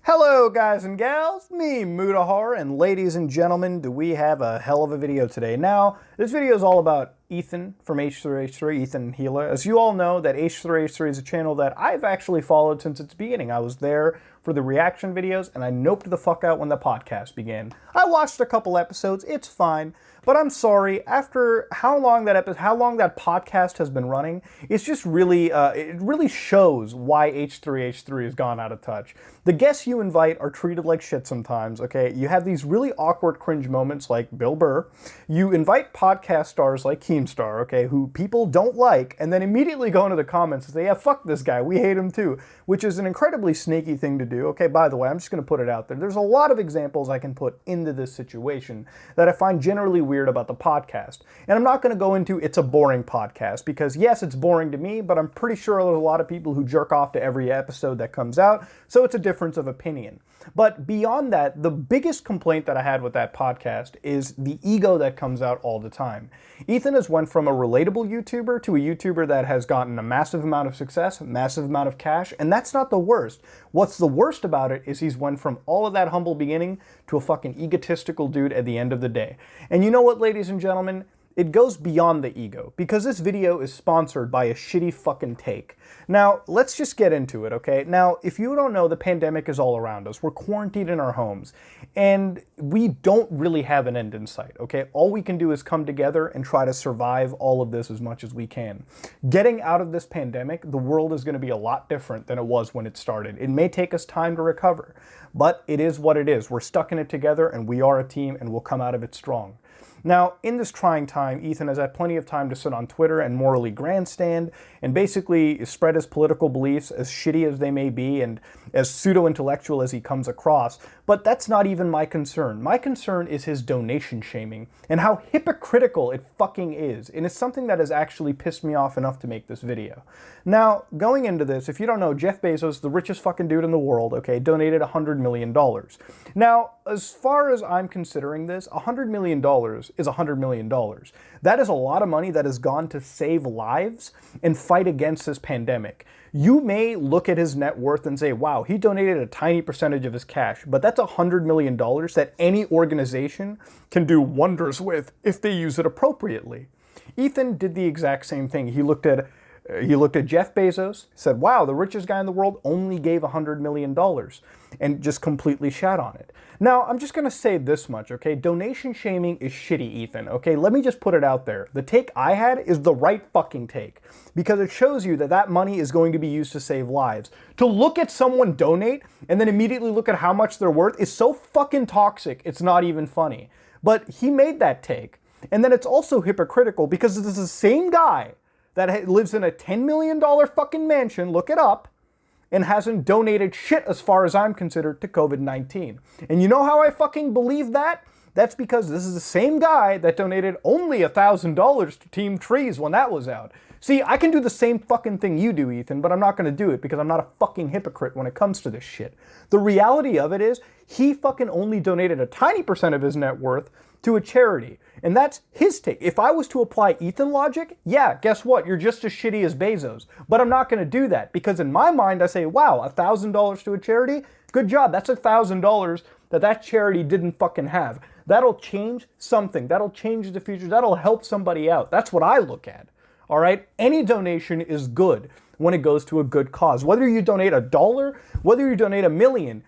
Hello guys and gals, me Mudahar, and ladies and gentlemen, do we have a hell of a video today. Now, this video is all about Ethan from H3H3, Ethan Healer. As you all know, that H3H3 is a channel that I've actually followed since its beginning. I was there for the reaction videos, and I noped the fuck out when the podcast began. I watched a couple episodes, it's fine, but I'm sorry, after how long that podcast has been running, it's just really, it really shows why H3H3 has gone out of touch. The guests you invite are treated like shit sometimes, okay? You have these really awkward cringe moments like Bill Burr. You invite podcast stars like Keemstar, okay, who people don't like, and then immediately go into the comments and say, yeah, fuck this guy, we hate him too, which is an incredibly sneaky thing to do. Okay, by the way, I'm just going to put it out there. There's a lot of examples I can put into this situation that I find generally weird about the podcast. And I'm not going to go into it's a boring podcast because yes, it's boring to me, but I'm pretty sure there's a lot of people who jerk off to every episode that comes out, so it's a difference of opinion. But beyond that, the biggest complaint that I had with that podcast is the ego that comes out all the time. Ethan has went from a relatable YouTuber to a YouTuber that has gotten a massive amount of success, a massive amount of cash, and that's not the worst. What's the worst about it is he's went from all of that humble beginning to a fucking egotistical dude at the end of the day. And you know what, ladies and gentlemen? It goes beyond the ego, because this video is sponsored by a shitty fucking take. Now, let's just get into it, okay? Now, if you don't know, the pandemic is all around us. We're quarantined in our homes, and we don't really have an end in sight, okay? All we can do is come together and try to survive all of this as much as we can. Getting out of this pandemic, the world is going to be a lot different than it was when it started. It may take us time to recover, but it is what it is. We're stuck in it together, and we are a team, and we'll come out of it strong. Now, in this trying time, Ethan has had plenty of time to sit on Twitter and morally grandstand and basically spread his political beliefs, as shitty as they may be and as pseudo-intellectual as he comes across, but that's not even my concern. My concern is his donation shaming and how hypocritical it fucking is, and it's something that has actually pissed me off enough to make this video. Now, going into this, if you don't know, Jeff Bezos, the richest fucking dude in the world, okay, donated $100 million. Now, as far as I'm considering this, $100 million is $100 million. That is a lot of money that has gone to save lives and fight against this pandemic. You may look at his net worth and say, wow, he donated a tiny percentage of his cash, but that's $100 million that any organization can do wonders with if they use it appropriately. Ethan did the exact same thing. He looked at Jeff Bezos, said, wow, the richest guy in the world only gave $100 million, and just completely shat on it. Now, I'm just going to say this much, okay? Donation shaming is shitty, Ethan, okay? Let me just put it out there. The take I had is the right fucking take, because it shows you that that money is going to be used to save lives. To look at someone donate and then immediately look at how much they're worth is so fucking toxic, it's not even funny. But he made that take. And then it's also hypocritical because it's the same guy that lives in a $10 million fucking mansion, look it up, and hasn't donated shit as far as I'm considered to COVID-19. And you know how I fucking believe that? That's because this is the same guy that donated only $1,000 to Team Trees when that was out. See, I can do the same fucking thing you do, Ethan, but I'm not gonna do it because I'm not a fucking hypocrite when it comes to this shit. The reality of it is, he fucking only donated a tiny percent of his net worth to a charity. And that's his take. If I was to apply Ethan logic, yeah, guess what? You're just as shitty as Bezos. But I'm not gonna do that because in my mind, I say, wow, $1,000 to a charity? Good job, that's $1,000 that charity didn't fucking have. That'll change something. That'll change the future. That'll help somebody out. That's what I look at. All right? Any donation is good when it goes to a good cause. Whether you donate $1, whether you donate $1 million,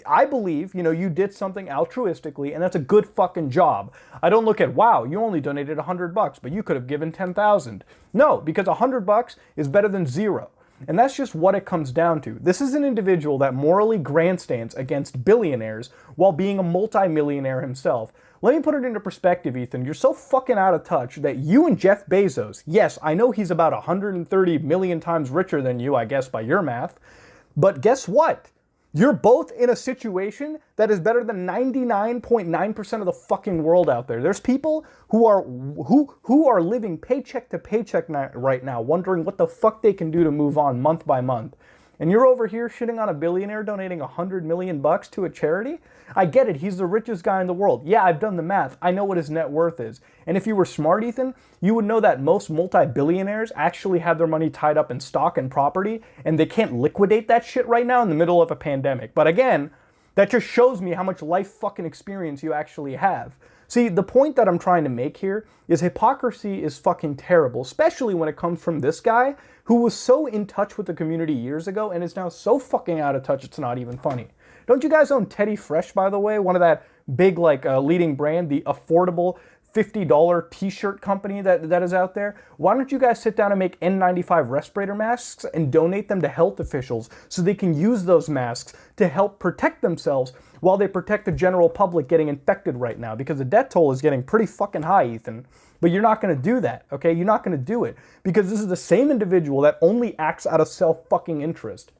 I believe, you did something altruistically, and that's a good fucking job. I don't look at, wow, you only donated $100, but you could have given 10,000. No, because $100 is better than zero. And that's just what it comes down to. This is an individual that morally grandstands against billionaires while being a multi-millionaire himself. Let me put it into perspective, Ethan. You're so fucking out of touch that you and Jeff Bezos, yes, I know he's about 130 million times richer than you, I guess, by your math, but guess what? You're both in a situation that is better than 99.9% of the fucking world out there. There's people who are living paycheck to paycheck right now, wondering what the fuck they can do to move on month by month. And you're over here shitting on a billionaire donating $100 million to a charity? I get it, he's the richest guy in the world. Yeah, I've done the math. I know what his net worth is. And if you were smart, Ethan, you would know that most multi-billionaires actually have their money tied up in stock and property, and they can't liquidate that shit right now in the middle of a pandemic. But again, that just shows me how much life fucking experience you actually have. See, the point that I'm trying to make here is hypocrisy is fucking terrible, especially when it comes from this guy who was so in touch with the community years ago and is now so fucking out of touch it's not even funny. Don't you guys own Teddy Fresh, by the way? One of that big, leading brand, the affordable $50 t-shirt company that is out there? Why don't you guys sit down and make N95 respirator masks and donate them to health officials so they can use those masks to help protect themselves while they protect the general public getting infected right now? Because the death toll is getting pretty fucking high, Ethan. But you're not going to do that, okay? You're not going to do it because this is the same individual that only acts out of self-fucking interest.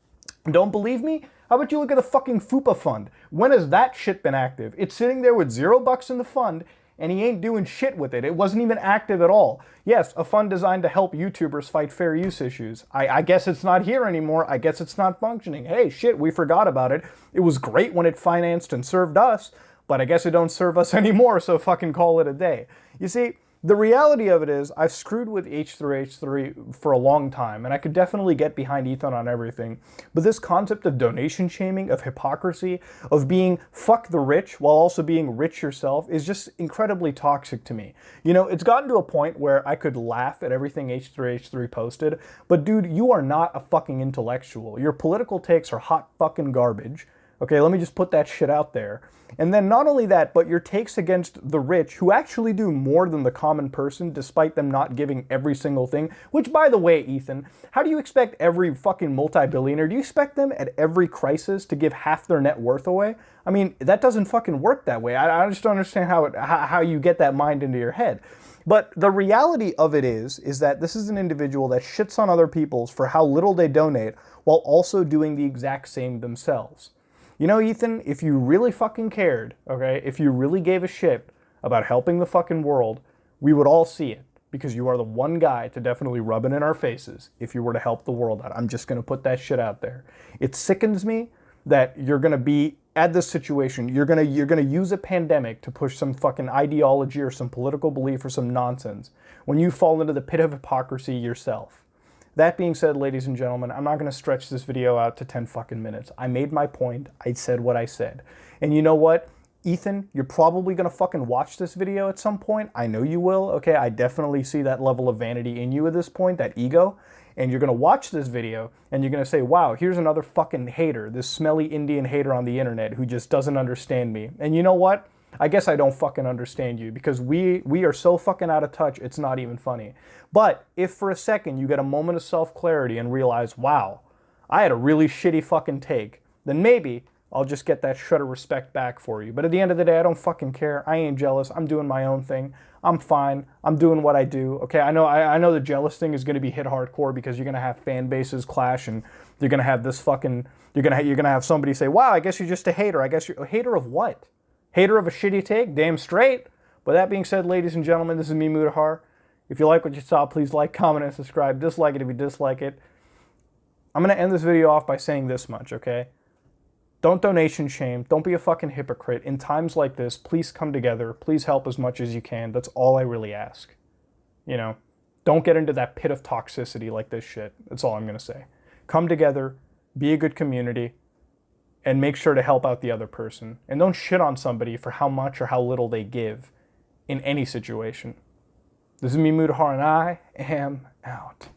Don't believe me? How about you look at the fucking FUPA fund? When has that shit been active? It's sitting there with $0 in the fund, and he ain't doing shit with it. It wasn't even active at all. Yes, a fund designed to help YouTubers fight fair use issues. I guess it's not here anymore. I guess it's not functioning. Hey, shit, we forgot about it. It was great when it financed and served us, but I guess it don't serve us anymore, so fucking call it a day. You see, the reality of it is I've screwed with H3H3 for a long time, and I could definitely get behind Ethan on everything. But this concept of donation shaming, of hypocrisy, of being fuck the rich while also being rich yourself is just incredibly toxic to me. You know, it's gotten to a point where I could laugh at everything H3H3 posted, but dude, you are not a fucking intellectual. Your political takes are hot fucking garbage. Okay, let me just put that shit out there. And then not only that, but your takes against the rich who actually do more than the common person despite them not giving every single thing. Which, by the way, Ethan, how do you expect every fucking multi-billionaire, do you expect them at every crisis to give half their net worth away? I mean, that doesn't fucking work that way. I just don't understand how you get that mind into your head. But the reality of it is that this is an individual that shits on other people's for how little they donate while also doing the exact same themselves. You know, Ethan, if you really fucking cared, okay, if you really gave a shit about helping the fucking world, we would all see it because you are the one guy to definitely rub it in our faces if you were to help the world out. I'm just going to put that shit out there. It sickens me that you're going to be at this situation. You're going to use a pandemic to push some fucking ideology or some political belief or some nonsense when you fall into the pit of hypocrisy yourself. That being said, ladies and gentlemen, I'm not going to stretch this video out to 10 fucking minutes. I made my point. I said what I said. And you know what? Ethan, you're probably going to fucking watch this video at some point. I know you will. Okay, I definitely see that level of vanity in you at this point, that ego. And you're going to watch this video and you're going to say, wow, here's another fucking hater, this smelly Indian hater on the internet who just doesn't understand me. And you know what? I guess I don't fucking understand you because we are so fucking out of touch, it's not even funny. But if for a second you get a moment of self-clarity and realize, wow, I had a really shitty fucking take, then maybe I'll just get that shred of respect back for you. But at the end of the day, I don't fucking care. I ain't jealous. I'm doing my own thing. I'm fine. I'm doing what I do. Okay, I know the jealous thing is going to be hit hardcore because you're going to have fan bases clash and you're going to have this fucking, you're going to have somebody say, wow, I guess you're just a hater. I guess you're a hater of what? Hater of a shitty take? Damn straight. But that being said, ladies and gentlemen, this is me, Mudahar. If you like what you saw, please like, comment, and subscribe. Dislike it if you dislike it. I'm going to end this video off by saying this much, okay? Don't donation shame. Don't be a fucking hypocrite. In times like this, please come together. Please help as much as you can. That's all I really ask. You know, don't get into that pit of toxicity like this shit. That's all I'm going to say. Come together, be a good community, and make sure to help out the other person. And don't shit on somebody for how much or how little they give in any situation. This is me, Mudahar, and I am out.